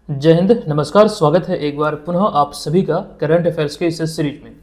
जय हिंद, नमस्कार। स्वागत है एक बार पुनः आप सभी का करंट अफेयर्स के इस सीरीज में।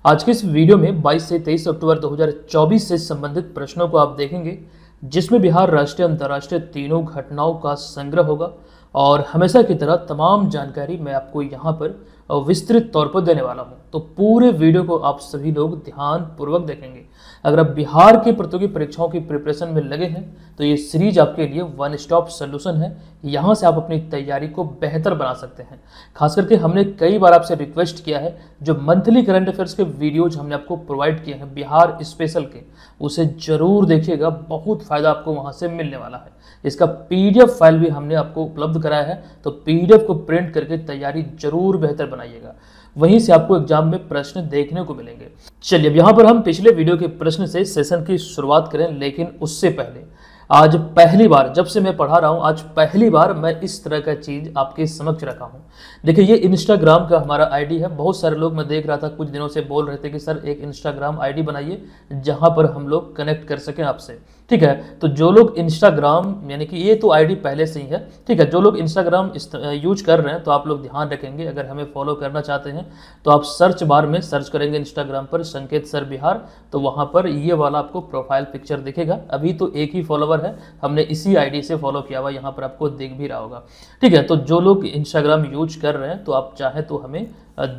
आज के इस वीडियो में 22 से 23 अक्टूबर 2024 से संबंधित प्रश्नों को आप देखेंगे, जिसमें बिहार राष्ट्रीय अंतर्राष्ट्रीय तीनों घटनाओं का संग्रह होगा और हमेशा की तरह तमाम जानकारी मैं आपको यहाँ पर विस्तृत तौर पर देने वाला हूँ। तो पूरे वीडियो को आप सभी लोग ध्यान पूर्वक देखेंगे। अगर आप बिहार की प्रतियोगी परीक्षाओं की प्रिपरेशन में लगे हैं तो ये सीरीज आपके लिए वन स्टॉप सोल्यूशन है। यहाँ से आप अपनी तैयारी को बेहतर बना सकते हैं। खास करके हमने कई बार आपसे रिक्वेस्ट किया है, जो मंथली करंट अफेयर्स के वीडियोज हमने आपको प्रोवाइड किए हैं बिहार स्पेशल के, उसे जरूर देखिएगा। बहुत फायदा आपको वहाँ से मिलने वाला है। इसका पीडीएफ फाइल भी हमने आपको उपलब्ध कराया है, तो पीडीएफ को प्रिंट करके तैयारी जरूर बेहतर बनाइएगा। वहीं से आपको एग्जाम में प्रश्न देखने को मिलेंगे। चलिए, अब यहाँ पर हम पिछले वीडियो के प्रश्न से सेशन की शुरुआत करें, लेकिन उससे पहले आज पहली बार, जब से मैं पढ़ा रहा हूँ, आज पहली बार मैं इस तरह का चीज़ आपके समक्ष रखा हूँ। देखिए, ये इंस्टाग्राम का हमारा आईडी है। बहुत सारे लोग, मैं देख रहा था कुछ दिनों से बोल रहे थे कि सर एक इंस्टाग्राम आईडी बनाइए जहाँ पर हम लोग कनेक्ट कर सकें आपसे। ठीक है, तो जो लोग इंस्टाग्राम, यानी कि ये तो आईडी पहले से ही है, ठीक है, जो लोग इंस्टाग्राम यूज कर रहे हैं तो आप लोग ध्यान रखेंगे, अगर हमें फॉलो करना चाहते हैं तो आप सर्च बार में सर्च करेंगे इंस्टाग्राम पर संकेत सर बिहार, तो वहाँ पर ये वाला आपको प्रोफाइल पिक्चर दिखेगा। अभी तो एक ही फॉलोवर है, हमने इसी आईडी से फॉलो किया हुआ, यहाँ पर आपको दिख भी रहा होगा। ठीक है, तो जो लोग इंस्टाग्राम यूज कर रहे हैं तो आप चाहे तो हमें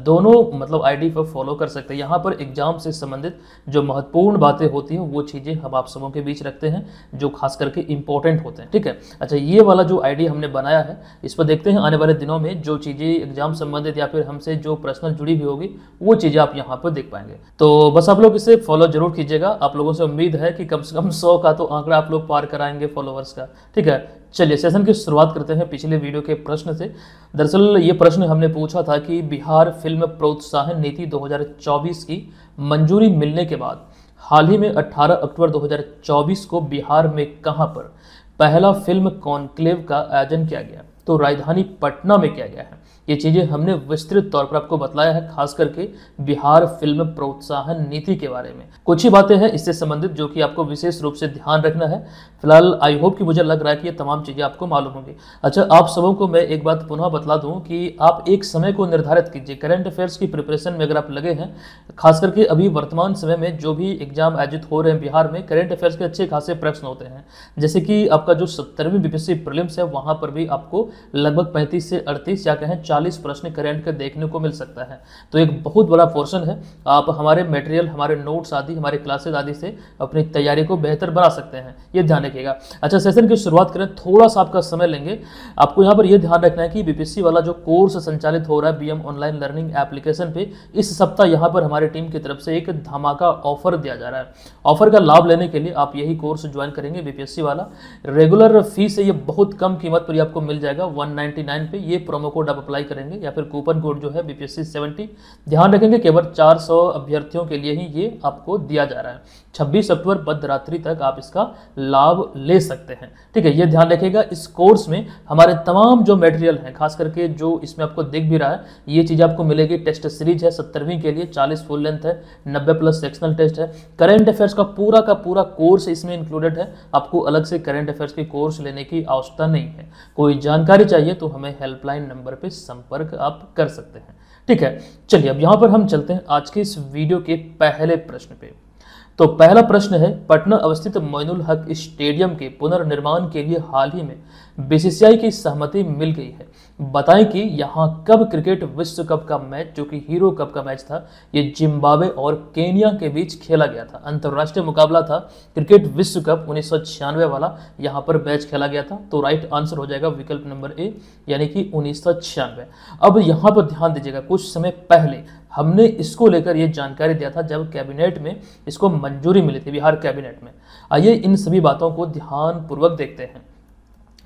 दोनों मतलब आईडी पर फॉलो कर सकते हैं। यहाँ पर एग्जाम से संबंधित जो महत्वपूर्ण बातें होती हैं वो चीज़ें हम आप सबों के बीच रखते हैं, जो खास करके इंपॉर्टेंट होते हैं। ठीक है, अच्छा, ये वाला जो आईडी हमने बनाया है, इस पर देखते हैं आने वाले दिनों में जो चीज़ें एग्जाम संबंधित या फिर हमसे जो पर्सनल जुड़ी हुई होगी वो चीज़ें आप यहाँ पर देख पाएंगे। तो बस आप लोग इसे फॉलो जरूर कीजिएगा। आप लोगों से उम्मीद है कि कम से कम 100 का तो आंकड़ा आप लोग पार कराएंगे फॉलोवर्स का। ठीक है, चलिए सेशन की शुरुआत करते हैं पिछले वीडियो के प्रश्न से। दरअसल ये प्रश्न हमने पूछा था कि बिहार फिल्म प्रोत्साहन नीति 2024 की मंजूरी मिलने के बाद हाल ही में 18 अक्टूबर 2024 को बिहार में कहां पर पहला फिल्म कॉन्क्लेव का आयोजन किया गया? तो राजधानी पटना में किया गया है। ये चीज़ें हमने विस्तृत तौर पर आपको बताया है, खास करके बिहार फिल्म प्रोत्साहन नीति के बारे में। कुछ ही बातें हैं इससे संबंधित जो कि आपको विशेष रूप से ध्यान रखना है। फिलहाल आई होप कि मुझे लग रहा है कि ये तमाम चीज़ें आपको मालूम होंगी। अच्छा, आप सबों को मैं एक बात पुनः बतला दूं कि आप एक समय को निर्धारित कीजिए। करंट अफेयर्स की प्रिपरेशन में अगर आप लगे हैं, खास करके अभी वर्तमान समय में जो भी एग्जाम आयोजित हो रहे हैं बिहार में, करंट अफेयर्स के अच्छे खासे प्रश्न होते हैं। जैसे कि आपका जो 70वीं बीपीएससी प्रीलिम्स है, वहाँ पर भी आपको लगभग 35 से 38 या कहें 40 प्रश्न करंट का देखने को मिल सकता है। तो एक बहुत बड़ा पोर्शन है। आप हमारे मटेरियल, हमारे नोट्स आदि, हमारे क्लासेस आदि से अपनी तैयारी को बेहतर बना सकते हैं, ये ध्यान रखिएगा। अच्छा, सेशन की शुरुआत करें, थोड़ा सा आपका समय लेंगे। आपको यहाँ पर यह ध्यान रखना है कि बीपीएससी वाला जो कोर्स संचालित हो रहा है बीएम ऑनलाइन लर्निंग एप्लीकेशन पे, इस सप्ताह यहाँ पर हमारी टीम की तरफ से एक धमाका ऑफर दिया जा रहा है। ऑफर का लाभ लेने के लिए आप यही कोर्स ज्वाइन करेंगे बीपीएससी वाला। रेगुलर फीस से ये बहुत कम कीमत पर आपको मिल जाएगा 199 पे। ये प्रोमो कोड आप अप्लाई करेंगे या फिर कूपन कोड जो है बीपीएससी 70, ध्यान रखेंगे केवल 400 अभ्यर्थियों के लिए ही ये आपको दिया जा रहा है। 26 अक्टूबर मध्य रात्रि तक आप इसका लाभ ले सकते हैं। ठीक है, ये ध्यान रखिएगा। इस कोर्स में हमारे तमाम जो मटेरियल हैं, खास करके जो इसमें आपको दिख भी रहा है, ये चीज़ आपको मिलेगी। टेस्ट सीरीज है 70वीं के लिए, 40 फुल लेंथ है, 90 प्लस सेक्शनल टेस्ट है। करंट अफेयर्स का पूरा कोर्स इसमें इंक्लूडेड है। आपको अलग से करंट अफेयर्स के कोर्स लेने की आवश्यकता नहीं है। कोई जानकारी चाहिए तो हमें हेल्पलाइन नंबर पर संपर्क आप कर सकते हैं। ठीक है, चलिए अब यहाँ पर हम चलते हैं आज के इस वीडियो के पहले प्रश्न पे। तो पहला प्रश्न है, पटना अवस्थित मोइनुल हक स्टेडियम के पुनर्निर्माण के लिए हाल ही में बीसीसीआई की सहमति मिल गई है। बताएं कि यहाँ कब क्रिकेट विश्व कप का मैच, जो कि हीरो कप का मैच था, ये जिम्बाब्वे और केनिया के बीच खेला गया था। अंतर्राष्ट्रीय मुकाबला था क्रिकेट विश्व कप 1996 वाला, यहाँ पर मैच खेला गया था। तो राइट आंसर हो जाएगा विकल्प नंबर ए, यानी कि 1996। अब यहाँ पर ध्यान दीजिएगा, कुछ समय पहले हमने इसको लेकर ये जानकारी दिया था जब कैबिनेट में इसको मंजूरी मिली थी, बिहार कैबिनेट में। आइए इन सभी बातों को ध्यानपूर्वक देखते हैं।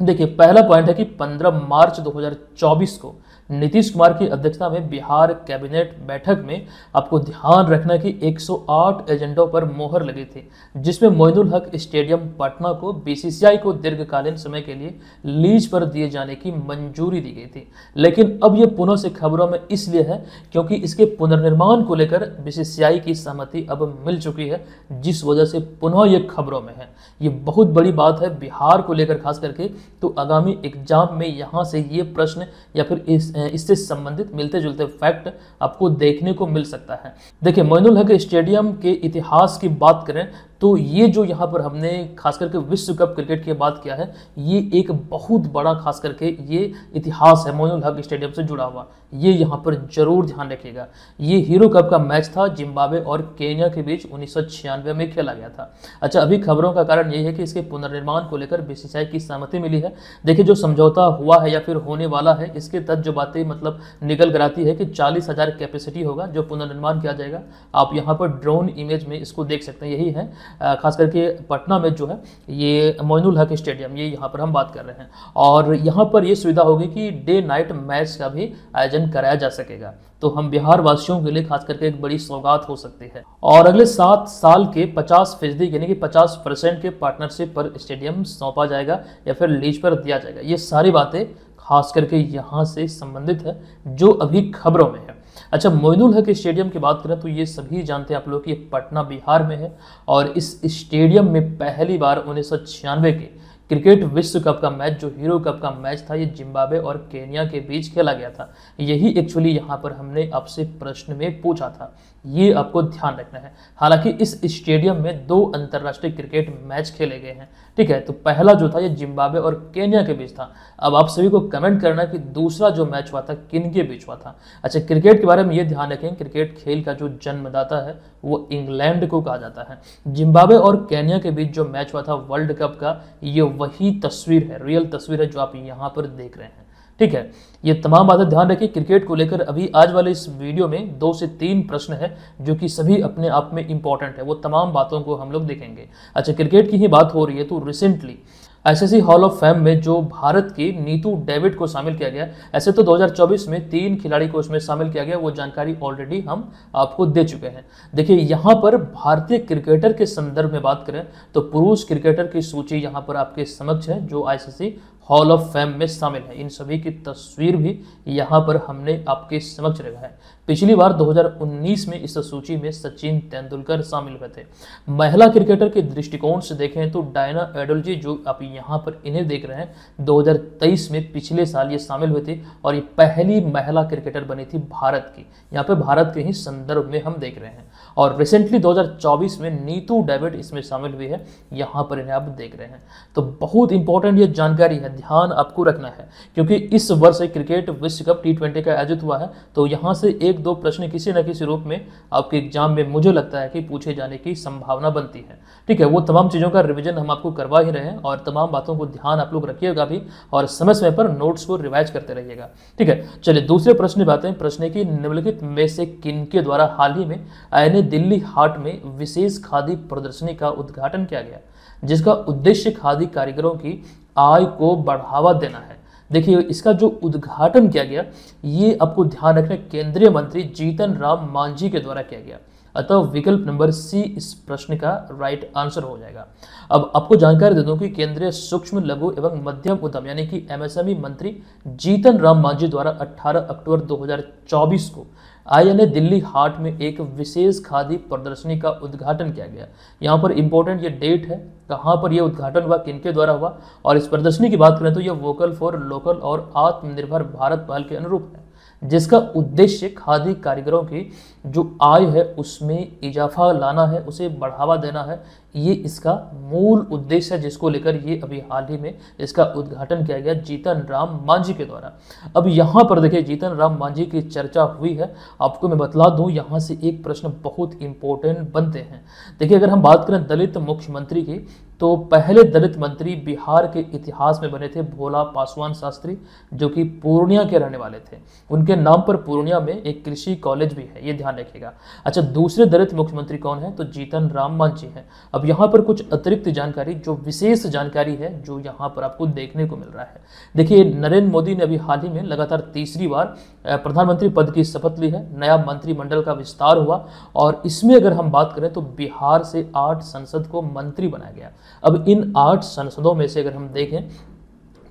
देखिए, पहला पॉइंट है कि 15 मार्च 2024 को नीतीश कुमार की अध्यक्षता में बिहार कैबिनेट बैठक में आपको ध्यान रखना कि 108 एजेंडों पर मोहर लगी थी, जिसमें मोइनुल हक स्टेडियम पटना को बीसीसीआई को दीर्घकालीन समय के लिए लीज पर दिए जाने की मंजूरी दी गई थी। लेकिन अब यह पुनः से खबरों में इसलिए है क्योंकि इसके पुनर्निर्माण को लेकर बीसीसीआई की सहमति अब मिल चुकी है, जिस वजह से पुनः ये खबरों में है। ये बहुत बड़ी बात है बिहार को लेकर खास करके, तो आगामी एग्जाम में यहाँ से ये प्रश्न या फिर इससे संबंधित मिलते जुलते फैक्ट आपको देखने को मिल सकता है। देखिए, मोइनुल हक स्टेडियम के इतिहास की बात करें तो ये जो यहाँ पर हमने खास करके विश्व कप क्रिकेट की बात किया है, ये एक बहुत बड़ा खास करके ये इतिहास है मोइनुल हक स्टेडियम से जुड़ा हुआ। ये यहाँ पर जरूर ध्यान रखिएगा। ये हीरो कप का मैच था जिम्बाब्वे और केन्या के बीच 1996 में खेला गया था। अच्छा, अभी खबरों का कारण ये है कि इसके पुनर्निर्माण को लेकर बीसीसीआई की सहमति मिली है। देखिए, जो समझौता हुआ है या फिर होने वाला है, इसके तहत जो बातें मतलब निकल कर आती है कि 40,000 कैपेसिटी होगा जो पुनर्निर्माण किया जाएगा। आप यहाँ पर ड्रोन इमेज में इसको देख सकते हैं, यही है खास करके पटना में जो है ये मोइनुल हक स्टेडियम, ये यहाँ पर हम बात कर रहे हैं। और यहाँ पर ये सुविधा होगी कि डे नाइट मैच का भी आयोजन कराया जा सकेगा, तो हम बिहार वासियों के लिए खास करके एक बड़ी सौगात हो सकती है। और अगले 7 साल के 50% यानी कि 50% के पार्टनरशिप पर स्टेडियम सौंपा जाएगा या फिर लीज पर दिया जाएगा। ये सारी बातें खास करके यहाँ से संबंधित है जो अभी खबरों में है। अच्छा, मोइनुल हक स्टेडियम की बात करें तो ये सभी जानते हैं आप लोग कि पटना बिहार में है और इस स्टेडियम में पहली बार 1996 के क्रिकेट विश्व कप का मैच, जो हीरो कप का मैच था, ये जिम्बाब्वे और केन्या के बीच खेला गया था। यही एक्चुअली यहाँ पर हमने आपसे प्रश्न में पूछा था, ये आपको ध्यान रखना है। हालांकि इस स्टेडियम में 2 अंतर्राष्ट्रीय क्रिकेट मैच खेले गए हैं, ठीक है। तो पहला जो था ये जिम्बाब्वे और केन्या के बीच था। अब आप सभी को कमेंट करना कि दूसरा जो मैच हुआ था किन के बीच हुआ था। अच्छा, क्रिकेट के बारे में ये ध्यान रखें, क्रिकेट खेल का जो जन्मदाता है वो इंग्लैंड को कहा जाता है। जिम्बाब्वे और केन्या के बीच जो मैच हुआ था वर्ल्ड कप का, ये वही तस्वीर है, रियल तस्वीर है जो आप यहाँ पर देख रहे हैं, ठीक है। ये तमाम बातें ध्यान रखिए। क्रिकेट को लेकर अभी आज वाले इस वीडियो में 2 से 3 प्रश्न है जो कि सभी अपने आप में इंपॉर्टेंट है, वो तमाम बातों को हम लोग देखेंगे। अच्छा, क्रिकेट की ही बात हो रही है तो recently ICC hall of fame में जो भारत की नीतू डेविड को शामिल किया गया, ऐसे तो 2024 में 3 खिलाड़ी को उसमें शामिल किया गया, वो जानकारी ऑलरेडी हम आपको दे चुके हैं। देखिए, यहाँ पर भारतीय क्रिकेटर के संदर्भ में बात करें तो पुरुष क्रिकेटर की सूची यहाँ पर आपके समक्ष है जो आईसीसी हॉल ऑफ फेम में शामिल है। इन सभी की तस्वीर भी यहाँ पर हमने आपके समक्ष रखा है। पिछली बार 2019 में इस सूची में सचिन तेंदुलकर शामिल हुए थे। महिला क्रिकेटर के दृष्टिकोण से देखें तो डायना एडोल्जी, जो आप यहाँ पर इन्हें देख रहे हैं, 2023 में पिछले साल ये शामिल हुए थे और ये पहली महिला क्रिकेटर बनी थी भारत की। यहाँ पे भारत के ही संदर्भ में हम देख रहे हैं। और रिसेंटली 2024 में नीतू डेविड इसमें शामिल हुई है, यहाँ पर इन्हें आप देख रहे हैं। तो बहुत इंपॉर्टेंट ये जानकारी है, ध्यान आपको रखना है, क्योंकि इस वर्ष क्रिकेट विश्व कप T20 का आयोजित हुआ है। तो यहाँ से 1-2 प्रश्न किसी न किसी रूप में आपके एग्जाम में मुझे लगता है कि पूछे जाने की संभावना बनती है, ठीक है। वो तमाम चीज़ों का रिवीजन हम आपको करवा ही रहे हैं और तमाम बातों को ध्यान आप लोग रखिएगा भी और समय समय पर नोट्स को रिवाइज करते रहिएगा, ठीक है। चलिए दूसरे प्रश्न बातें हैं। प्रश्न की निम्नलिखित में से किनके द्वारा हाल ही में आईएनए दिल्ली हाट में विशेष खादी प्रदर्शनी का उद्घाटन किया गया, जिसका उद्देश्य खादी कारीगरों की आय को बढ़ावा देना है। देखिए, इसका जो उद्घाटन किया गया ये आपको ध्यान रखना केंद्रीय मंत्री जीतन राम मांझी के द्वारा किया गया। अतः विकल्प नंबर सी इस प्रश्न का राइट आंसर हो जाएगा। अब आपको जानकारी दे दूं कि केंद्रीय सूक्ष्म लघु एवं मध्यम उद्यम यानी कि एमएसएमई मंत्री जीतन राम मांझी द्वारा 18 अक्टूबर 2024 को आईएनए दिल्ली हाट में एक विशेष खादी प्रदर्शनी का उद्घाटन किया गया। यहाँ पर इंपॉर्टेंट ये डेट है, कहाँ पर यह उद्घाटन हुआ, किनके द्वारा हुआ। और इस प्रदर्शनी की बात करें तो यह वोकल फॉर लोकल और आत्मनिर्भर भारत पहल के अनुरूप है, जिसका उद्देश्य खादी कारीगरों की जो आय है उसमें इजाफा लाना है, उसे बढ़ावा देना है। ये इसका मूल उद्देश्य है, जिसको लेकर ये अभी हाल ही में इसका उद्घाटन किया गया जीतन राम मांझी के द्वारा। अब यहाँ पर देखिए जीतन राम मांझी की चर्चा हुई है, आपको मैं बतला दूँ यहाँ से एक प्रश्न बहुत इंपॉर्टेंट बनते हैं। देखिए, अगर हम बात करें दलित मुख्यमंत्री की तो पहले दलित मंत्री बिहार के इतिहास में बने थे भोला पासवान शास्त्री, जो कि पूर्णिया के रहने वाले थे। उनके नाम पर पूर्णिया में एक कृषि कॉलेज भी है, ये ध्यान रखिएगा। अच्छा, दूसरे दलित मुख्यमंत्री कौन है? तो जीतन राम मांझी हैं। अब यहाँ पर कुछ अतिरिक्त जानकारी, जो विशेष जानकारी है, जो यहाँ पर आपको देखने को मिल रहा है। देखिए, नरेंद्र मोदी ने अभी हाल ही में लगातार तीसरी बार प्रधानमंत्री पद की शपथ ली है, नया मंत्रिमंडल का विस्तार हुआ, और इसमें अगर हम बात करें तो बिहार से 8 सांसद को मंत्री बनाया गया। अब इन 8 सांसदों में से अगर हम देखें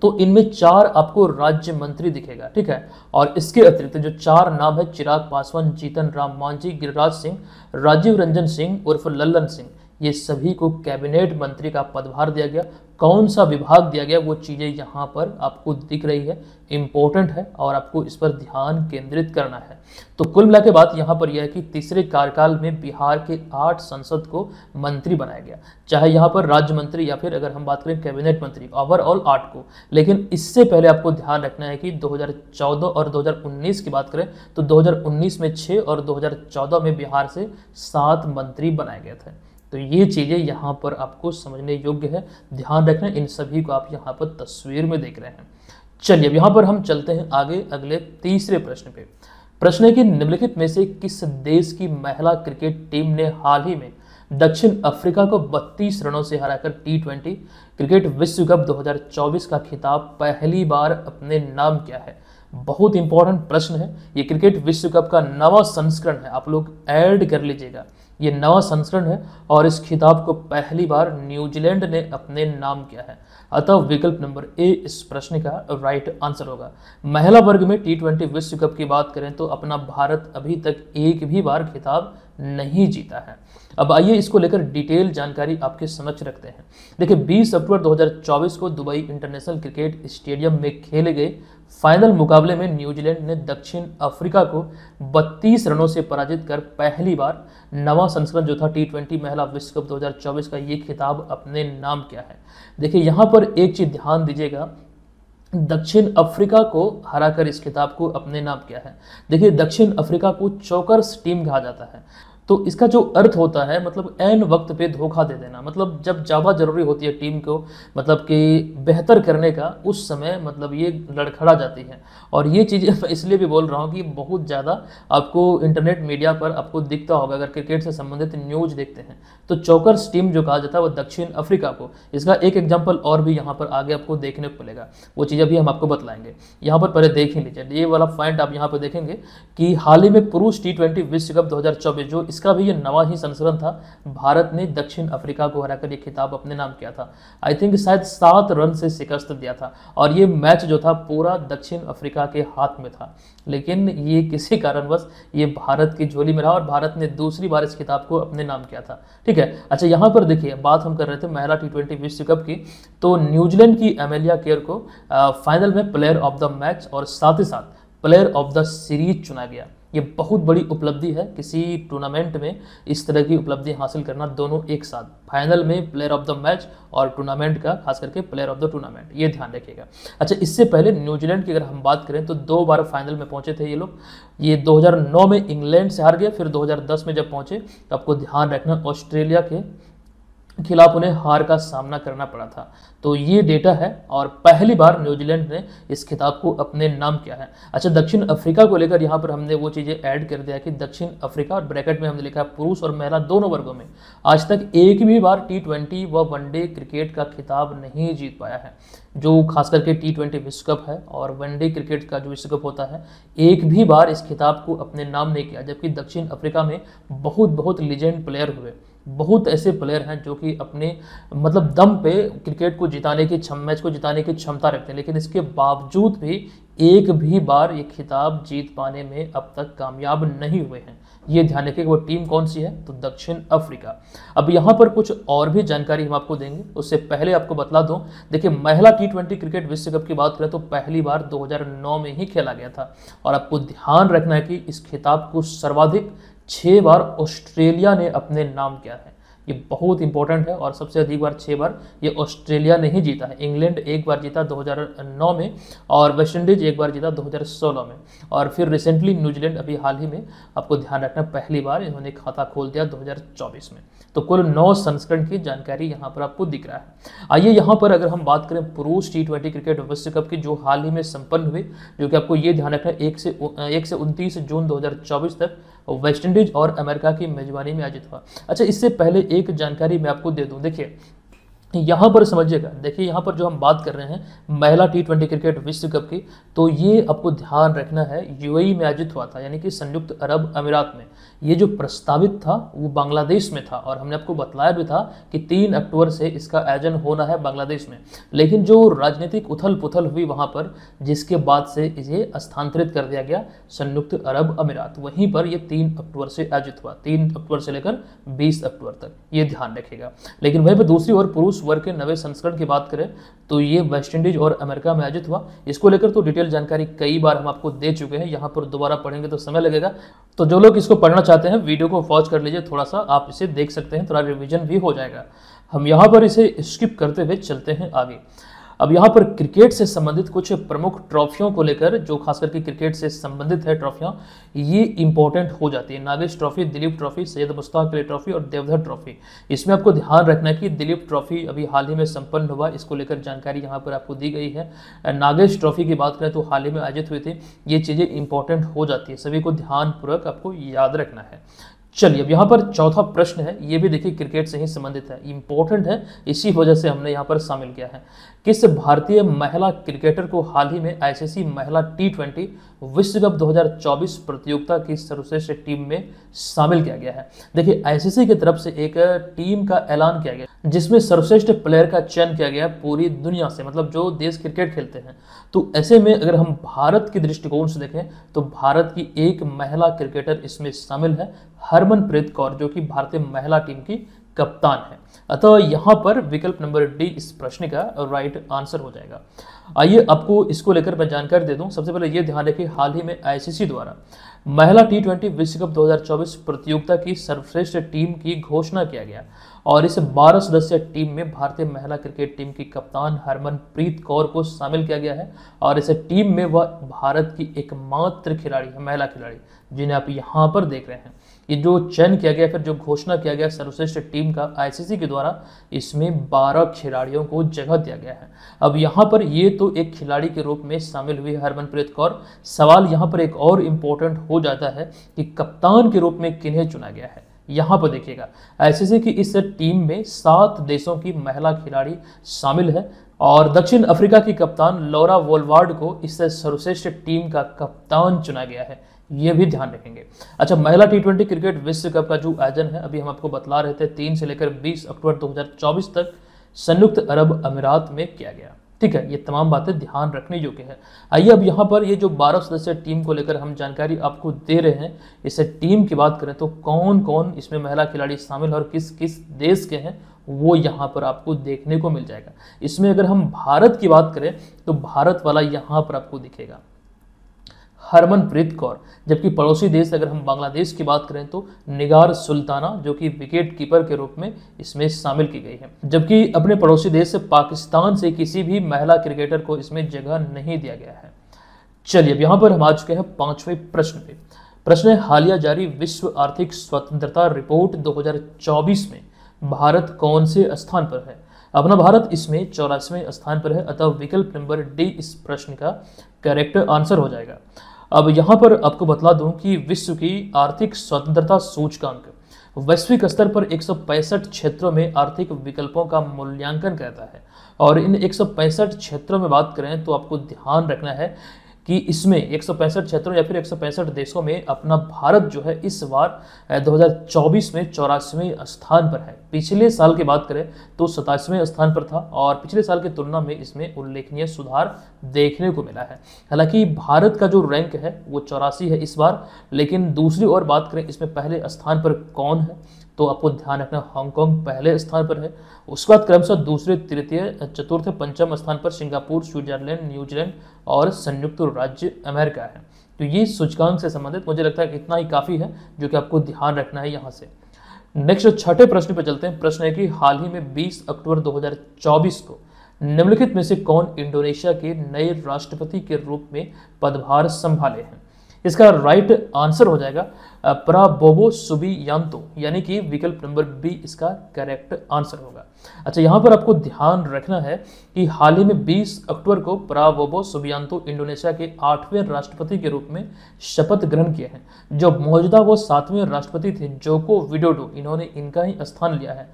तो इनमें 4 आपको राज्य मंत्री दिखेगा, ठीक है। और इसके अतिरिक्त जो 4 नाम है, चिराग पासवान, जीतन राम मांझी, गिरिराज सिंह, राजीव रंजन सिंह उर्फ लल्लन सिंह, ये सभी को कैबिनेट मंत्री का पदभार दिया गया। कौन सा विभाग दिया गया, वो चीज़ें यहाँ पर आपको दिख रही है, इंपॉर्टेंट है और आपको इस पर ध्यान केंद्रित करना है। तो कुल मिला के बात यहाँ पर यह है कि तीसरे कार्यकाल में बिहार के 8 सांसद को मंत्री बनाया गया, चाहे यहाँ पर राज्य मंत्री या फिर अगर हम बात करें कैबिनेट मंत्री, ओवरऑल 8 को। लेकिन इससे पहले आपको ध्यान रखना है कि 2014 और 2019 की बात करें तो 2019 में 6 और 2014 में बिहार से 7 मंत्री बनाए गए थे। तो ये चीज़ें यहाँ पर आपको समझने योग्य है, ध्यान रखना। इन सभी को आप यहाँ पर तस्वीर में देख रहे हैं। चलिए, अब यहाँ पर हम चलते हैं आगे अगले तीसरे प्रश्न पे। प्रश्न है कि निम्नलिखित में से किस देश की महिला क्रिकेट टीम ने हाल ही में दक्षिण अफ्रीका को 32 रनों से हराकर T20 क्रिकेट विश्व कप 2024 का खिताब पहली बार अपने नाम किया है? बहुत इंपॉर्टेंट प्रश्न है। ये क्रिकेट विश्व कप का नवा संस्करण है, आप लोग ऐड कर लीजिएगा, ये नवा संस्करण है और इस खिताब को पहली बार न्यूजीलैंड ने अपने नाम किया है। अतः विकल्प नंबर ए इस प्रश्न का राइट आंसर होगा। महिला वर्ग में T20 विश्व कप की बात करें तो अपना भारत अभी तक एक भी बार खिताब नहीं जीता है। अब आइए इसको लेकर डिटेल जानकारी आपके समक्ष रखते हैं। देखिए, 20 अक्टूबर 2024 को दुबई इंटरनेशनल क्रिकेट स्टेडियम में खेले गए फाइनल मुकाबले में न्यूजीलैंड ने दक्षिण अफ्रीका को 32 रनों से पराजित कर पहली बार नवा संस्करण जो था T20 महिला विश्व कप 2024 का ये खिताब अपने नाम किया है। देखिए, यहाँ पर एक चीज ध्यान दीजिएगा, दक्षिण अफ्रीका को हराकर इस खिताब को अपने नाम किया है। देखिए, दक्षिण अफ्रीका को चोकर्स टीम कहा जाता है, तो इसका जो अर्थ होता है मतलब ऐन वक्त पे धोखा दे देना, मतलब जब ज़्यादा जरूरी होती है टीम को मतलब कि बेहतर करने का, उस समय मतलब ये लड़खड़ा जाती है। और ये चीज़ें मैं इसलिए भी बोल रहा हूँ कि बहुत ज़्यादा आपको इंटरनेट मीडिया पर आपको दिखता होगा, अगर क्रिकेट से संबंधित न्यूज देखते हैं तो चोकर्स टीम जो कहा जाता है वो दक्षिण अफ्रीका को। इसका एक एग्जाम्पल और भी यहाँ पर आगे आपको देखने को मिलेगा, वो चीज़ें भी हम आपको बतलाएंगे। यहाँ पर पहले देख ही लीजिए, ये वाला पॉइंट आप यहाँ पर देखेंगे कि हाल ही में पुरुष T20 विश्व कप 2024 जो इसका भी ये नवा ही संस्करण था, भारत ने दक्षिण अफ्रीका को हराकर ये खिताब अपने नाम किया था। आई थिंक शायद 7 रन से शिकस्त दिया था और ये मैच जो था पूरा दक्षिण अफ्रीका के हाथ में था, लेकिन ये किसी कारणवश ये भारत की झोली में रहा और भारत ने दूसरी बार इस खिताब को अपने नाम किया था। ठीक है। अच्छा, यहाँ पर देखिए, बात हम कर रहे थे महिला T20 विश्व कप की, तो न्यूजीलैंड की एमेलिया केयर को फाइनल में प्लेयर ऑफ द मैच और साथ ही साथ प्लेयर ऑफ द सीरीज चुना गया। ये बहुत बड़ी उपलब्धि है किसी टूर्नामेंट में इस तरह की उपलब्धि हासिल करना, दोनों एक साथ, फाइनल में प्लेयर ऑफ द मैच और टूर्नामेंट का खास करके प्लेयर ऑफ द टूर्नामेंट, ये ध्यान रखिएगा। अच्छा, इससे पहले न्यूजीलैंड की अगर हम बात करें तो 2 बार फाइनल में पहुंचे थे ये लोग। ये 2009 में इंग्लैंड से हार गया, फिर 2010 में जब पहुंचे तो आपको ध्यान रखना ऑस्ट्रेलिया के खिलाफ उन्हें हार का सामना करना पड़ा था। तो ये डेटा है और पहली बार न्यूजीलैंड ने इस खिताब को अपने नाम किया है। अच्छा, दक्षिण अफ्रीका को लेकर यहाँ पर हमने वो चीज़ें ऐड कर दिया कि दक्षिण अफ्रीका और ब्रैकेट में हमने लिखा पुरुष और महिला दोनों वर्गों में आज तक एक भी बार T20 व वनडे क्रिकेट का खिताब नहीं जीत पाया है। जो खास करके T20 विश्व कप है और वनडे क्रिकेट का जो विश्व कप होता है, एक भी बार इस खिताब को अपने नाम नहीं किया, जबकि दक्षिण अफ्रीका में बहुत लीजेंड प्लेयर हुए, बहुत ऐसे प्लेयर हैं जो कि अपने मतलब दम पे क्रिकेट को जिताने की मैच को जिताने की क्षमता रखते हैं, लेकिन इसके बावजूद भी एक भी बार ये खिताब जीत पाने में अब तक कामयाब नहीं हुए हैं। ये ध्यान रखिए कि वो टीम कौन सी है, तो दक्षिण अफ्रीका। अब यहाँ पर कुछ और भी जानकारी हम आपको देंगे, उससे पहले आपको बतला दूं, देखिए महिला T20 क्रिकेट विश्व कप की बात करें तो पहली बार 2009 में ही खेला गया था और आपको ध्यान रखना है कि इस खिताब को सर्वाधिक 6 बार ऑस्ट्रेलिया ने अपने नाम किया है। ये बहुत इंपॉर्टेंट है। और सबसे अधिक बार 6 बार ये ऑस्ट्रेलिया ने ही जीता है। इंग्लैंड एक बार जीता 2009 में, और वेस्ट इंडीज एक बार जीता 2016 में, और फिर रिसेंटली न्यूजीलैंड अभी हाल ही में, आपको ध्यान रखना पहली बार इन्होंने खाता खोल दिया 2024 में। तो कुल 9 संस्करण की जानकारी यहाँ पर आपको दिख रहा है। आइए यहाँ पर अगर हम बात करें पुरुष T20 क्रिकेट विश्व कप की जो हाल ही में संपन्न हुई, जो कि आपको ये ध्यान रखना है 1 से 29 जून 2024 तक वेस्ट इंडीज और अमेरिका की मेजबानी में आयोजित हुआ। अच्छा, इससे पहले एक जानकारी मैं आपको दे दूं, देखिए यहाँ पर समझिएगा, देखिए यहाँ पर जो हम बात कर रहे हैं महिला T20 क्रिकेट विश्व कप की, तो ये आपको ध्यान रखना है यूएई में आयोजित हुआ था, यानी कि संयुक्त अरब अमीरात में। ये जो प्रस्तावित था वो बांग्लादेश में था, और हमने आपको बताया भी था कि 3 अक्टूबर से इसका आयोजन होना है बांग्लादेश में। लेकिन जो राजनीतिक उथल पुथल हुई वहाँ पर, जिसके बाद से इसे स्थानांतरित कर दिया गया संयुक्त अरब अमीरात, वहीं पर ये 3 अक्टूबर से आयोजित हुआ, 3 अक्टूबर से लेकर 20 अक्टूबर तक, ये ध्यान रखिएगा। लेकिन वहीं पर दूसरी ओर पुरुष वर्ग के 90 संस्करण की बात करें तो ये वेस्ट इंडीज और अमेरिका में आयोजित हुआ। इसको लेकर तो डिटेल जानकारी कई बार हम आपको दे चुके हैं, यहाँ पर दोबारा पढ़ेंगे तो समय लगेगा। तो जो लोग इसको पढ़ना चाहते हैं वीडियो को पॉज कर लीजिए, थोड़ा सा आप इसे देख सकते हैं, थोड़ा रिवीजन भी हो जाएगा। हम यहाँ पर इसे स्किप करते हुए चलते हैं आगे। अब यहाँ पर क्रिकेट से संबंधित कुछ प्रमुख ट्रॉफियों को लेकर, जो खास करके क्रिकेट से संबंधित है ट्रॉफियाँ, ये इंपॉर्टेंट हो जाती है। Nagesh trophy, Dilip trophy, Syed Mushtaq Ali trophy और देवधर ट्रॉफी। इसमें आपको ध्यान रखना है कि दिलीप ट्रॉफी अभी हाल ही में संपन्न हुआ, इसको लेकर जानकारी यहाँ पर आपको दी गई है। नागेश ट्रॉफी की बात करें तो हाल ही में आयोजित हुई थी। ये चीज़ें इंपॉर्टेंट हो जाती है, सभी को ध्यानपूर्वक आपको याद रखना है। चलिए, अब यहाँ पर चौथा प्रश्न है, ये भी देखिए क्रिकेट से ही संबंधित है, इंपॉर्टेंट है, इसी वजह से हमने यहाँ पर शामिल किया है। किस भारतीय महिला क्रिकेटर को हाल ही में आईसीसी महिला T20 विश्व कप 2024 प्रतियोगिता की सर्वश्रेष्ठ टीम में शामिल किया गया है? देखिए, आईसीसी की तरफ से एक टीम का ऐलान किया गया जिसमें सर्वश्रेष्ठ प्लेयर का चयन किया गया पूरी दुनिया से, मतलब जो देश क्रिकेट खेलते हैं। तो ऐसे में अगर हम भारत के दृष्टिकोण से देखें तो भारत की एक महिला क्रिकेटर इसमें शामिल है, हरमनप्रीत कौर, जो कि भारतीय महिला टीम की कप्तान है। अतः यहाँ पर विकल्प नंबर डी इस प्रश्न का राइट आंसर हो जाएगा। आइए आपको इसको लेकर मैं जानकारी दे दूं। सबसे पहले ये ध्यान रखिए, हाल ही में आईसीसी द्वारा महिला T20 विश्व कप 2024 प्रतियोगिता की सर्वश्रेष्ठ टीम की घोषणा किया गया, और इस 12 सदस्यीय टीम में भारतीय महिला क्रिकेट टीम की कप्तान हरमनप्रीत कौर को शामिल किया गया है। और इस टीम में वह भारत की एकमात्र खिलाड़ी है, महिला खिलाड़ी, जिन्हें आप यहाँ पर देख रहे हैं। ये जो चयन किया गया, फिर जो घोषणा किया गया सर्वश्रेष्ठ टीम का आईसीसी के द्वारा, इसमें 12 खिलाड़ियों को जगह दिया गया है। अब यहाँ पर ये तो एक खिलाड़ी के रूप में शामिल हुई हरमनप्रीत कौर। सवाल यहाँ पर एक और इम्पोर्टेंट हो जाता है कि कप्तान के रूप में किन्हें चुना गया है। यहाँ पर देखिएगा, आईसीसी की इस टीम में 7 देशों की महिला खिलाड़ी शामिल है, और दक्षिण अफ्रीका की कप्तान लौरा वोलवार्ड को इस सर्वश्रेष्ठ टीम का कप्तान चुना गया है, ये भी ध्यान रखेंगे। अच्छा, महिला T20 क्रिकेट विश्व कप का जो आयोजन है, अभी हम आपको बतला रहे थे, 3 से लेकर 20 अक्टूबर 2024 तक संयुक्त अरब अमीरात में किया गया। ठीक है, ये तमाम बातें ध्यान रखने योग्य है। आइए अब यहाँ पर ये जो 12 सदस्यीय टीम को लेकर हम जानकारी आपको दे रहे हैं, इस टीम की बात करें तो कौन कौन इसमें महिला खिलाड़ी शामिल और किस किस देश के हैं, वो यहाँ पर आपको देखने को मिल जाएगा। इसमें अगर हम भारत की बात करें तो भारत वाला यहाँ पर आपको दिखेगा हरमनप्रीत कौर, जबकि पड़ोसी देश अगर हम बांग्लादेश की बात करें तो निगार सुल्ताना, जो कि विकेट कीपर के रूप में इसमें शामिल की गई है। जबकि अपने पड़ोसी देश पाकिस्तान से किसी भी महिला क्रिकेटर को इसमें जगह नहीं दिया गया है। चलिए, अब यहाँ पर हम आ चुके हैं 5वें प्रश्न पे। प्रश्न है, हालिया जारी विश्व आर्थिक स्वतंत्रता रिपोर्ट 2024 में भारत कौन से स्थान पर है? अपना भारत इसमें 84वें स्थान पर है, अतः विकल्प नंबर डी इस प्रश्न का करेक्ट आंसर हो जाएगा। अब यहाँ पर आपको बतला दूं कि विश्व की आर्थिक स्वतंत्रता सूचकांक वैश्विक स्तर पर 165 क्षेत्रों में आर्थिक विकल्पों का मूल्यांकन करता है, और इन 165 क्षेत्रों में बात करें तो आपको ध्यान रखना है कि इसमें 165 क्षेत्रों या फिर 165 देशों में अपना भारत जो है इस बार 2024 में 84वें स्थान पर है। पिछले साल की बात करें तो 27वें स्थान पर था, और पिछले साल की तुलना में इसमें उल्लेखनीय सुधार देखने को मिला है। हालांकि भारत का जो रैंक है वो 84 है इस बार, लेकिन दूसरी ओर बात करें इसमें पहले स्थान पर कौन है, तो आपको ध्यान रखना हांगकांग पहले स्थान पर है। उसके बाद क्रमशः दूसरे, तृतीय, चतुर्थ, पंचम स्थान पर सिंगापुर, स्विट्जरलैंड, न्यूजीलैंड और संयुक्त राज्य अमेरिका है। तो ये सूचकांक से संबंधित मुझे लगता है कि इतना ही काफ़ी है जो कि आपको ध्यान रखना है यहाँ से। नेक्स्ट छठे प्रश्न पे चलते हैं। प्रश्न है कि हाल ही में 20 अक्टूबर 2024 को निम्नलिखित में से कौन इंडोनेशिया के नए राष्ट्रपति के रूप में पदभार संभाले हैं? इसका राइट आंसर हो जाएगा प्राबोवो सुबियांतो, यानी कि विकल्प नंबर बी इसका करेक्ट आंसर होगा। अच्छा, यहाँ पर आपको ध्यान रखना है कि हाल ही में 20 अक्टूबर को प्राबोवो सुबियांतो इंडोनेशिया के 8वें राष्ट्रपति के रूप में शपथ ग्रहण किए हैं। जो मौजूदा वो 7वें राष्ट्रपति थे जोको विडोडो, इन्होंने इनका ही स्थान लिया है।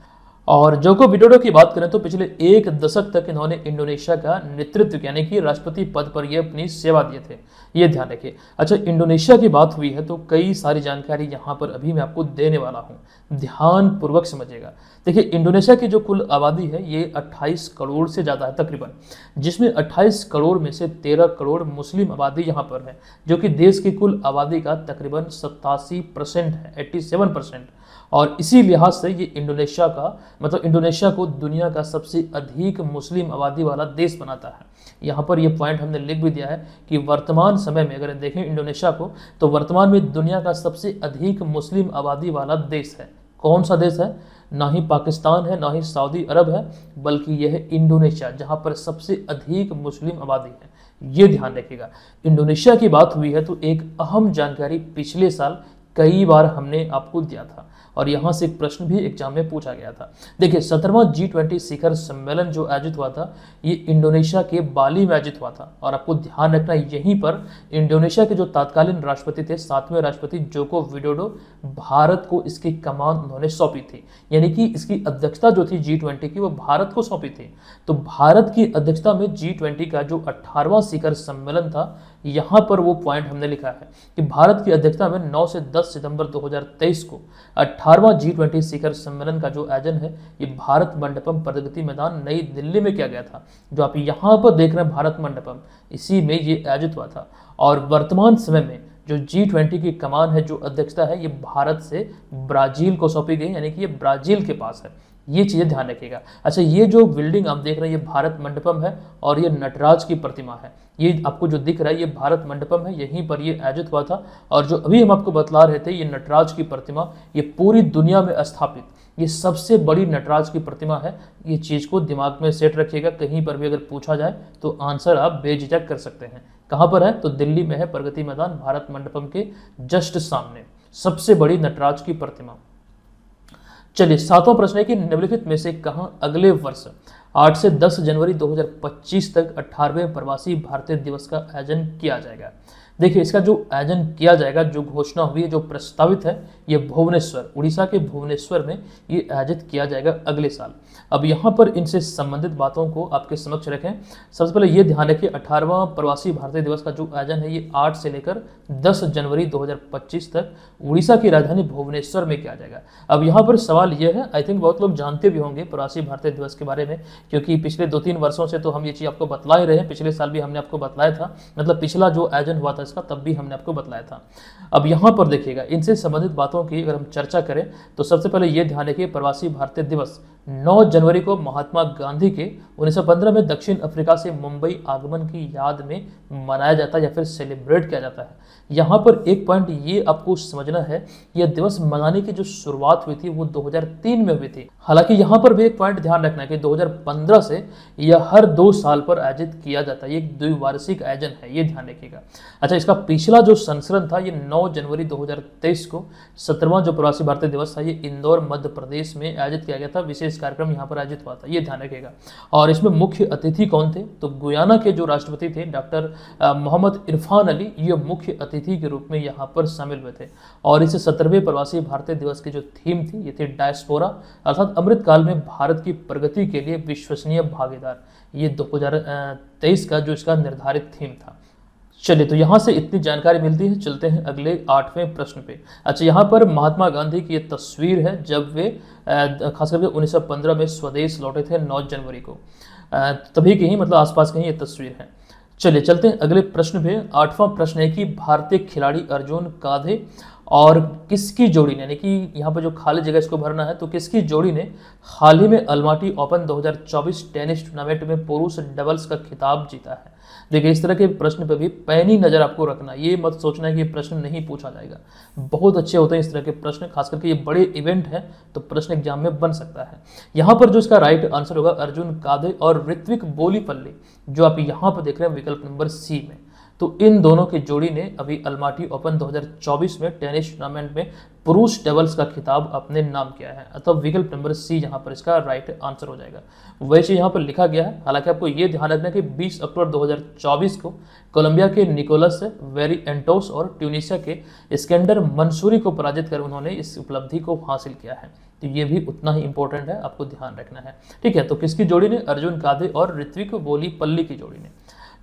और जोको विडोडो की बात करें तो पिछले एक दशक तक इन्होंने इंडोनेशिया का नेतृत्व यानी कि राष्ट्रपति पद पर ये अपनी सेवा दिए थे, ये ध्यान रखिए। अच्छा, इंडोनेशिया की बात हुई है तो कई सारी जानकारी यहाँ पर अभी मैं आपको देने वाला हूँ, ध्यान पूर्वक समझिएगा। देखिए, इंडोनेशिया की जो कुल आबादी है ये 28 करोड़ से ज़्यादा है तकरीबन, जिसमें 28 करोड़ में से 13 करोड़ मुस्लिम आबादी यहाँ पर है, जो कि देश की कुल आबादी का तकरीबन 87% है, 87%। और इसी लिहाज से ये इंडोनेशिया का मतलब इंडोनेशिया को दुनिया का सबसे अधिक मुस्लिम आबादी वाला देश बनाता है। यहाँ पर ये पॉइंट हमने लिख भी दिया है कि वर्तमान समय में अगर देखें इंडोनेशिया को तो वर्तमान में दुनिया का सबसे अधिक मुस्लिम आबादी वाला देश है। कौन सा देश है? ना ही पाकिस्तान है, ना ही सऊदी अरब है, बल्कि यह है इंडोनेशिया, जहाँ पर सबसे अधिक मुस्लिम आबादी है। ये ध्यान रखिएगा। इंडोनेशिया की बात हुई है तो एक अहम जानकारी पिछले साल कई बार हमने आपको दिया था और यहाँ से एक प्रश्न भी एग्जाम में पूछा गया था। देखिए, 17वां G20 शिखर सम्मेलन जो आयोजित हुआ था ये इंडोनेशिया के बाली में आयोजित हुआ था। और आपको ध्यान रखना, यहीं पर इंडोनेशिया के जो तत्कालीन राष्ट्रपति थे 7वें राष्ट्रपति जोको विडोडो, भारत को इसकी कमान उन्होंने सौंपी थी, यानी कि इसकी अध्यक्षता जो थी G20 की वो भारत को सौंपी थी। तो भारत की अध्यक्षता में G20 का जो 18वां शिखर सम्मेलन था, यहाँ पर वो पॉइंट हमने लिखा है कि भारत की अध्यक्षता में 9 से 10 सितंबर 2023 को 18वां G20 शिखर सम्मेलन का जो आयोजन है ये भारत मंडपम प्रगति मैदान नई दिल्ली में किया गया था। जो आप यहाँ पर देख रहे हैं भारत मंडपम, इसी में ये आयोजित हुआ था। और वर्तमान समय में जो G20 की कमान है, जो अध्यक्षता है, ये भारत से ब्राजील को सौंपी गई, यानी कि ये ब्राजील के पास है। ये चीज़ें ध्यान रखिएगा। अच्छा, ये जो बिल्डिंग आप देख रहे हैं ये भारत मंडपम है और ये नटराज की प्रतिमा है। ये आपको जो दिख रहा है ये भारत मंडपम है, यहीं पर ये आयोजित हुआ था। और जो अभी हम आपको बतला रहे थे ये नटराज की प्रतिमा, ये पूरी दुनिया में स्थापित ये सबसे बड़ी नटराज की प्रतिमा है। ये चीज़ को दिमाग में सेट रखिएगा, कहीं पर भी अगर पूछा जाए तो आंसर आप बेझिझक कर सकते हैं। कहाँ पर है? तो दिल्ली में है, प्रगति मैदान भारत मंडपम के जस्ट सामने सबसे बड़ी नटराज की प्रतिमा। चलिए, 7वां प्रश्न है कि निम्नलिखित में से कहां अगले वर्ष 8 से 10 जनवरी 2025 तक 18वें प्रवासी भारतीय दिवस का आयोजन किया जाएगा। देखिए, इसका जो आयोजन किया जाएगा, जो घोषणा हुई है, जो प्रस्तावित है, ये भुवनेश्वर, उड़ीसा के भुवनेश्वर में ये आयोजित किया जाएगा अगले साल। अब यहाँ पर इनसे संबंधित बातों को आपके समक्ष रखें। सबसे पहले ये ध्यान रखिए, 18वां प्रवासी भारतीय दिवस का जो आयोजन है ये 8 से लेकर 10 जनवरी 2025 तक उड़ीसा की राजधानी भुवनेश्वर में किया जाएगा। अब यहाँ पर सवाल यह है, आई थिंक बहुत लोग जानते भी होंगे प्रवासी भारतीय दिवस के बारे में, क्योंकि पिछले 2-3 वर्षों से तो हम ये चीज़ आपको बतला ही रहे हैं। पिछले साल भी हमने आपको बतलाया था, मतलब पिछला जो आयोजन हुआ था इसका, तब भी हमने आपको बतलाया था। अब यहाँ पर देखिएगा, इनसे संबंधित बातों की अगर हम चर्चा करें तो सबसे पहले ये ध्यान रखिए, प्रवासी भारतीय दिवस 9 जनवरी को महात्मा गांधी के 1915 में दक्षिण अफ्रीका से मुंबई आगमन की याद में मनाया जाता है या फिर सेलिब्रेट किया जाता है। यहाँ पर एक पॉइंट ये आपको समझना है, यह दिवस मनाने की जो शुरुआत हुई थी वो 2003 में हुई थी। हालांकि यहाँ पर भी एक पॉइंट ध्यान रखना है कि 2015 से यह हर 2 साल पर आयोजित किया जाता है, ये एक द्विवार्षिक आयोजन है, ये ध्यान रखिएगा। अच्छा, इसका पिछला जो संस्करण था ये 9 जनवरी 2023 को 17वां जो प्रवासी भारतीय दिवस था ये इंदौर मध्य प्रदेश में आयोजित किया गया था। विशेष कार्यक्रम यहाँ पर आयोजित हुआ था, ये ध्यान रखिएगा। और इसमें मुख्य अतिथि कौन थे? तो गुयाना के जो राष्ट्रपति थे डॉक्टर मोहम्मद इरफान अली, ये मुख्य अतिथि के रूप में यहाँ पर शामिल हुए थे। और इस 17वें प्रवासी भारतीय दिवस की जो थीम थी ये थी डायस्पोरा, अर्थात अमृतकाल में भारत की प्रगति के लिए विश्वसनीय भागीदार। ये 2023 का जो इसका निर्धारित थीम था। चलिए, तो यहाँ से इतनी जानकारी मिलती है। चलते हैं अगले 8वें प्रश्न पे। अच्छा, यहाँ पर महात्मा गांधी की ये तस्वीर है जब वे खास करके 1915 में स्वदेश लौटे थे 9 जनवरी को, तभी की ही मतलब आसपास की ही ये तस्वीर है। चलिए, चलते हैं अगले प्रश्न पे। 8वां प्रश्न है कि भारतीय खिलाड़ी अर्जुन काधे और किसकी जोड़ी ने, यानी कि यहाँ पर जो खाली जगह इसको भरना है, तो किसकी जोड़ी ने हाल ही में अल्माटी ओपन 2024 टेनिस टूर्नामेंट में पुरुष डबल्स का खिताब जीता है। देखिए इस तरह के प्रश्न पे भी पैनी नजर आपको रखना, ये मत सोचना है कि ये प्रश्न नहीं पूछा जाएगा। बहुत अच्छे होते हैं इस तरह के प्रश्न, खास करके ये बड़े इवेंट है तो प्रश्न एग्जाम में बन सकता है। यहाँ पर जो इसका राइट आंसर होगा अर्जुन कादे और ऋत्विक बोलीपल्ली, जो आप यहाँ पर देख रहे हैं विकल्प नंबर सी में। तो इन दोनों की जोड़ी ने अभी अल्माटी ओपन 2024 में टेनिस टूर्नामेंट में पुरुष डबल्स का खिताब अपने नाम किया है, अतः विकल्प नंबर सी यहाँ पर इसका राइट आंसर हो जाएगा। वैसे यहाँ पर लिखा गया है, हालांकि आपको ये ध्यान रखना है कि 20 अक्टूबर 2024 को कोलंबिया के निकोलस वेरिएंटोस और ट्यूनिशिया के इस्कंदर मंसूरी को पराजित कर उन्होंने इस उपलब्धि को हासिल किया है। तो ये भी उतना ही इंपॉर्टेंट है, आपको ध्यान रखना है। ठीक है, तो किसकी जोड़ी ने? अर्जुन कादे और ऋत्विक बोलीपल्ली की जोड़ी ने।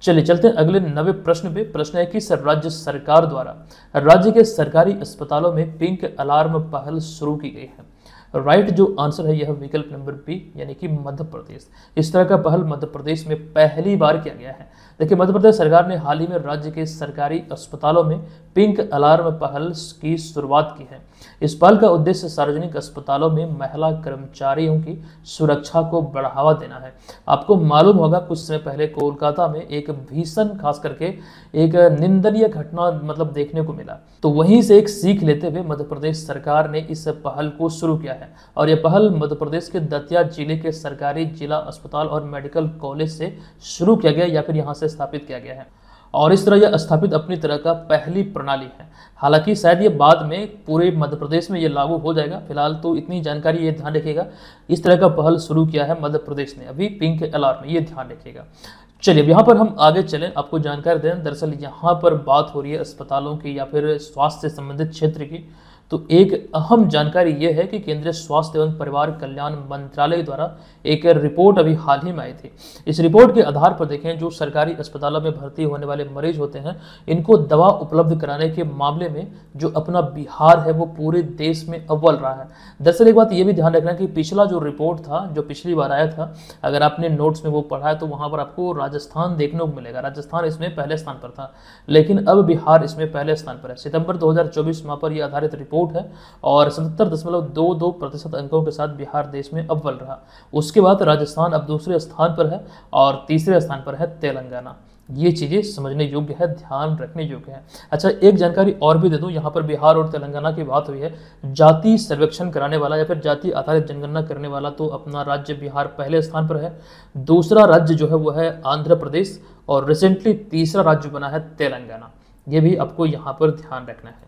चलिए चलते हैं अगले नवे प्रश्न पे। प्रश्न है कि राज्य सरकार द्वारा राज्य के सरकारी अस्पतालों में पिंक अलार्म पहल शुरू की गई है। राइट जो आंसर है यह विकल्प नंबर बी, यानी कि मध्य प्रदेश। इस तरह का पहल मध्य प्रदेश में पहली बार किया गया है। देखिए मध्य प्रदेश सरकार ने हाल ही में राज्य के सरकारी अस्पतालों में पिंक अलार्म पहल की शुरुआत की है। इस पहल का उद्देश्य सार्वजनिक अस्पतालों में महिला कर्मचारियों की सुरक्षा को बढ़ावा देना है। आपको मालूम होगा कुछ समय पहले कोलकाता में एक भीषण, खास करके एक निंदनीय घटना देखने को मिला, तो वहीं से एक सीख लेते हुए मध्य प्रदेश सरकार ने इस पहल को शुरू किया है। और यह पहल मध्य प्रदेश के दतिया जिले के सरकारी जिला अस्पताल और मेडिकल कॉलेज से शुरू किया गया या फिर यहाँ से स्थापित किया गया है। और इस तरह यह स्थापित अपनी तरह का पहली प्रणाली है। हालांकि शायद ये बाद में पूरे मध्य प्रदेश में ये लागू हो जाएगा, फिलहाल तो इतनी जानकारी ये ध्यान रखिएगा, इस तरह का पहल शुरू किया है मध्य प्रदेश ने अभी पिंक अलार्म, ये ध्यान रखिएगा। चलिए अब यहाँ पर हम आगे चलें, आपको जानकारी दें। दरअसल यहाँ पर बात हो रही है अस्पतालों की या फिर स्वास्थ्य से संबंधित क्षेत्र की। तो एक अहम जानकारी यह है कि केंद्रीय स्वास्थ्य एवं परिवार कल्याण मंत्रालय द्वारा एक रिपोर्ट अभी हाल ही में आई थी। इस रिपोर्ट के आधार पर देखें, जो सरकारी अस्पतालों में भर्ती होने वाले मरीज होते हैं, इनको दवा उपलब्ध कराने के मामले में जो अपना बिहार है वो पूरे देश में अव्वल रहा है। दरअसल एक बात ये भी ध्यान रखना कि पिछला जो रिपोर्ट था, जो पिछली बार आया था, अगर आपने नोट्स में वो पढ़ा है तो वहाँ पर आपको राजस्थान देखने को मिलेगा। राजस्थान इसमें पहले स्थान पर था, लेकिन अब बिहार इसमें पहले स्थान पर है। सितंबर 2024 वहाँ पर यह आधारित रिपोर्ट है और 77.22% अंकों के साथ बिहार देश में अव्वल रहा। उसके बाद राजस्थान अब दूसरे स्थान पर है और तीसरे स्थान पर है तेलंगाना। ये चीजें समझने योग्य है, ध्यान रखने योग्य है। अच्छा एक जानकारी और भी दे दूं, यहाँ पर बिहार और तेलंगाना की बात हुई है। जाति सर्वेक्षण कराने वाला या फिर जाति आधारित जनगणना करने वाला तो अपना राज्य बिहार पहले स्थान पर है। दूसरा राज्य जो है वो है आंध्र प्रदेश और रिसेंटली तीसरा राज्य बना है तेलंगाना। ये भी आपको यहाँ पर ध्यान रखना है।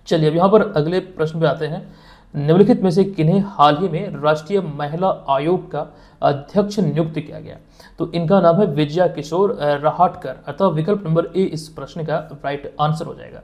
चलिए अब यहाँ पर अगले प्रश्न पे आते हैं। निम्नलिखित में से किन्हें हाल ही में राष्ट्रीय महिला आयोग का अध्यक्ष नियुक्त किया गया? तो इनका नाम है विजया किशोर रहाटकर, अतः विकल्प नंबर ए इस प्रश्न का राइट आंसर हो जाएगा।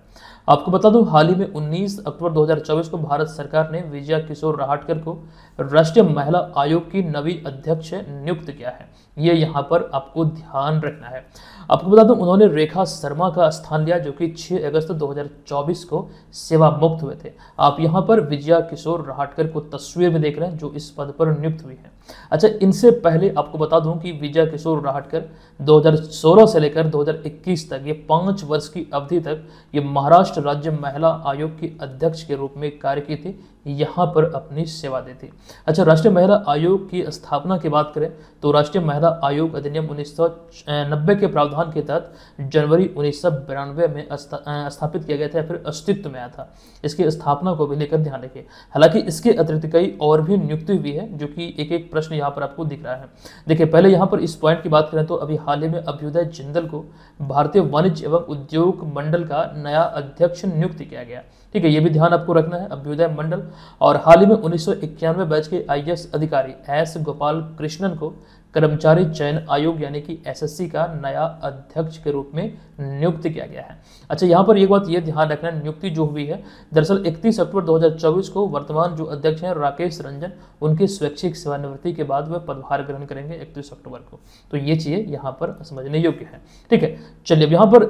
आपको बता दूं, हाल ही में 19 अक्टूबर 2024 को भारत सरकार ने विजया किशोर रहाटकर को राष्ट्रीय महिला आयोग की नवी अध्यक्ष नियुक्त किया है। ये यहाँ पर आपको ध्यान रखना है। आपको बता दूं, उन्होंने रेखा शर्मा का स्थान लिया जो कि 6 अगस्त 2024 को सेवा मुक्त हुए थे। आप यहाँ पर विजया किशोर रहाटकर को तस्वीर में देख रहे हैं जो इस पद पर नियुक्त हुई है। अच्छा इनसे पहले आपको बता दूं कि विजया किशोर रहाटकर 2016 से लेकर 2021 तक, ये 5 वर्ष की अवधि तक ये महाराष्ट्र राज्य महिला आयोग की अध्यक्ष के रूप में कार्य की थी, यहाँ पर अपनी सेवा दी थी। अच्छा राष्ट्रीय महिला आयोग की स्थापना की बात करें तो राष्ट्रीय महिला आयोग अधिनियम 1990 के प्रावधान के तहत जनवरी 1992 में स्थापित किया गया था या फिर अस्तित्व में आया था। इसकी स्थापना को भी लेकर ध्यान रखिए। हालांकि इसके अतिरिक्त कई और भी नियुक्ति हुई है जो कि एक एक प्रश्न यहाँ पर आपको दिख रहा है। देखिए पहले यहाँ पर इस पॉइंट की बात करें तो अभी हाल ही में अभ्युदय जिंदल को भारतीय वाणिज्य एवं उद्योग मंडल का नया अध्यक्ष नियुक्त किया गया। ठीक है, ये भी ध्यान आपको रखना है, अभ्युदय मंडल। और हाल ही में 1991 बैच के आईएएस अधिकारी एस गोपाल कृष्णन को कर्मचारी चयन आयोग यानी कि एसएससी का नया अध्यक्ष के रूप में नियुक्त किया गया है। अच्छा यहाँ पर एक बात ये ध्यान रखना, नियुक्ति जो हुई है दरअसल 31 अक्टूबर 2024 को वर्तमान जो अध्यक्ष हैं राकेश रंजन, उनकी स्वैच्छिक सेवानिवृत्ति के बाद वह पदभार ग्रहण करेंगे 31 अक्टूबर को। तो ये चीजें यहाँ पर समझने योग्य है। ठीक है, चलिए अब यहाँ पर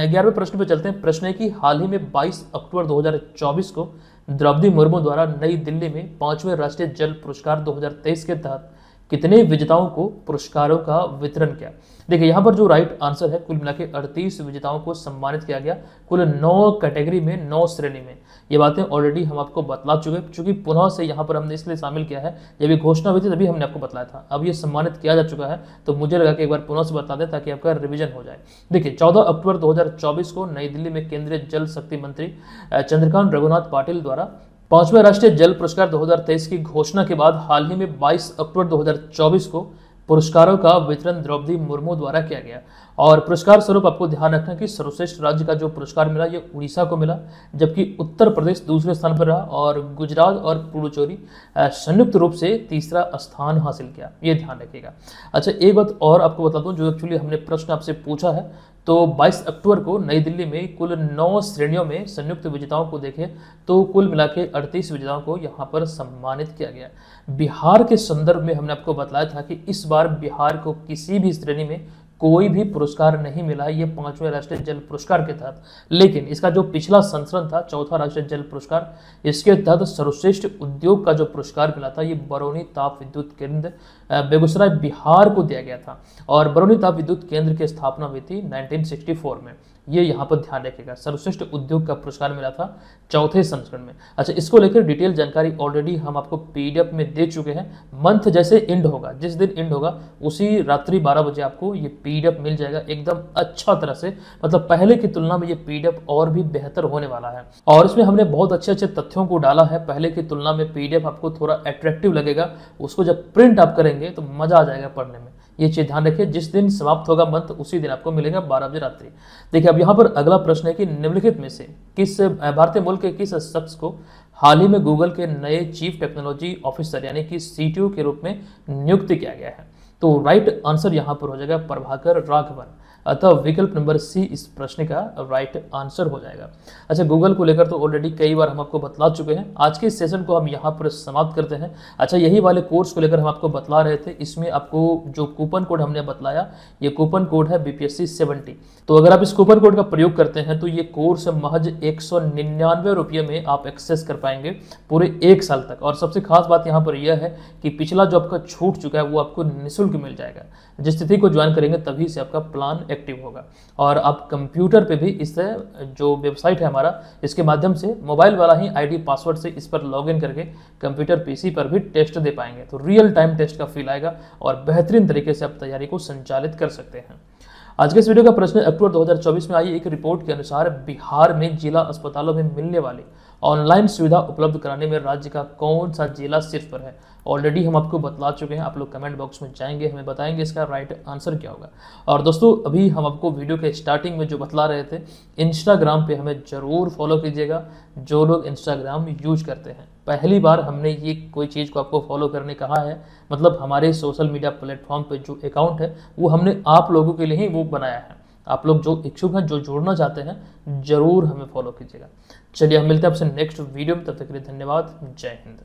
11वें प्रश्न पर चलते हैं। प्रश्न है कि हाल ही में 22 अक्टूबर 2024 को द्रौपदी मुर्मू द्वारा नई दिल्ली में 5वें राष्ट्रीय जल पुरस्कार 2023 के तहत कितने विजेताओं को पुरस्कारों का वितरण किया। देखिए यहाँ पर जो राइट आंसर है, कुल मिला के 38 विजेताओं को सम्मानित किया गया, कुल 9 कैटेगरी में, 9 श्रेणी में। ये बातें ऑलरेडी हम आपको बतला चुके, चूंकि पुनः से यहाँ पर हमने इसलिए शामिल किया है, जब ये घोषणा हुई थी तभी हमने आपको बताया था। अब ये सम्मानित किया जा चुका है, तो मुझे लगा कि एक बार पुनः से बता दें ताकि आपका रिवीजन हो जाए। देखिए 14 अक्टूबर 2024 को नई दिल्ली में केंद्रीय जल शक्ति मंत्री चंद्रकांत रघुनाथ पाटिल द्वारा 5वें राष्ट्रीय जल पुरस्कार 2023 की घोषणा के बाद हाल ही में 22 अक्टूबर 2024 को पुरस्कारों का वितरण द्रौपदी मुर्मू द्वारा किया गया। और पुरस्कार स्वरूप आपको ध्यान रखना कि सर्वश्रेष्ठ राज्य का जो पुरस्कार मिला ये उड़ीसा को मिला, जबकि उत्तर प्रदेश दूसरे स्थान पर रहा और गुजरात और पुडुचेरी संयुक्त रूप से तीसरा स्थान हासिल किया। ये ध्यान रखिएगा। अच्छा, एक बात और आपको बता दूं, जो एक्चुअली हमने प्रश्न आपसे पूछा है, तो 22 अक्टूबर को नई दिल्ली में कुल 9 श्रेणियों में संयुक्त विजेताओं को देखें तो कुल मिला के 38 विजेताओं को यहाँ पर सम्मानित किया गया। बिहार के संदर्भ में हमने आपको बताया था कि इस बार बिहार को किसी भी श्रेणी में कोई भी पुरस्कार नहीं मिला, ये 5वें राष्ट्रीय जल पुरस्कार के तहत। लेकिन इसका जो पिछला संस्करण था, 4था राष्ट्रीय जल पुरस्कार, इसके तहत सर्वश्रेष्ठ उद्योग का जो पुरस्कार मिला था, ये बरौनी ताप विद्युत केंद्र बेगूसराय बिहार को दिया गया था। और बरौनी ताप विद्युत केंद्र की स्थापना हुई थी 1964 में। ये यहाँ पर ध्यान रखिएगा, सर्वश्रेष्ठ उद्योग का पुरस्कार मिला था 4थे संस्करण में। अच्छा, इसको लेकर डिटेल जानकारी ऑलरेडी हम आपको पीडीएफ में दे चुके हैं। मंथ जैसे एंड होगा, जिस दिन एंड होगा उसी रात्रि 12 बजे आपको ये पीडीएफ मिल जाएगा एकदम अच्छा तरह से। मतलब पहले की तुलना में ये पीडीएफ और भी बेहतर होने वाला है, और इसमें हमने बहुत अच्छे अच्छे तथ्यों को डाला है। पहले की तुलना में पीडीएफ आपको थोड़ा अट्रैक्टिव लगेगा, उसको जब प्रिंट आप करेंगे तो मजा आ जाएगा पढ़ने में। ये चीज ध्यान रखिए, जिस दिन समाप्त होगा मंथ उसी दिन आपको मिलेगा 12 बजे रात्रि। देखिए अब यहाँ पर अगला प्रश्न है कि निम्नलिखित में से किस भारतीय मूल के किस शख्स को हाल ही में गूगल के नए चीफ टेक्नोलॉजी ऑफिसर यानी कि सीटीओ के रूप में नियुक्त किया गया है। तो राइट आंसर यहाँ पर हो जाएगा प्रभाकर राघवन। अतः विकल्प नंबर सी इस प्रश्न का राइट आंसर हो जाएगा। अच्छा, गूगल को लेकर तो ऑलरेडी कई बार हम आपको बतला चुके हैं। आज के इस सेशन को हम यहाँ पर समाप्त करते हैं। अच्छा, यही वाले कोर्स को लेकर हम आपको बतला रहे थे, इसमें आपको जो कूपन कोड हमने बतलाया, ये कूपन कोड है BPSC 70। तो अगर आप इस कूपन कोड का प्रयोग करते हैं तो ये कोर्स महज 199 रुपये में आप एक्सेस कर पाएंगे पूरे 1 साल तक। और सबसे खास बात यहाँ पर यह है कि पिछला जो आपका छूट चुका है वो आपको निःशुल्क मिल जाएगा। जिस तिथि को ज्वाइन करेंगे तभी से आपका प्लान एक्टिव होगा। और आप कंप्यूटर पे भी इस जो वेबसाइट है हमारा, इसके माध्यम से मोबाइल वाला ही ID पासवर्ड से इस पर लॉगिन करके कंप्यूटर PC पर भी टेस्ट दे पाएंगे। तो रियल टाइम टेस्ट का फील आएगा और बेहतरीन तरीके से आप तैयारी को संचालित कर सकते हैं। आज के इस वीडियो का प्रश्न अक्टूबर 2024 में आई एक रिपोर्ट के अनुसार बिहार में जिला अस्पतालों में मिलने वाली ऑनलाइन सुविधा उपलब्ध कराने में राज्य का कौन सा जिला शीर्ष पर है। ऑलरेडी हम आपको बतला चुके हैं, आप लोग कमेंट बॉक्स में जाएंगे, हमें बताएंगे इसका राइट आंसर क्या होगा। और दोस्तों अभी हम आपको वीडियो के स्टार्टिंग में जो बतला रहे थे, इंस्टाग्राम पे हमें ज़रूर फॉलो कीजिएगा जो लोग इंस्टाग्राम यूज करते हैं। पहली बार हमने ये कोई चीज़ को आपको फॉलो करने कहा है, मतलब हमारे सोशल मीडिया प्लेटफॉर्म पे जो अकाउंट है वो हमने आप लोगों के लिए ही वो बनाया है। आप लोग जो इच्छुक हैं, जो जुड़ना चाहते हैं, जरूर हमें फॉलो कीजिएगा। चलिए हम मिलते हैं आपसे नेक्स्ट वीडियो में, तब तक के लिए धन्यवाद। जय हिंद।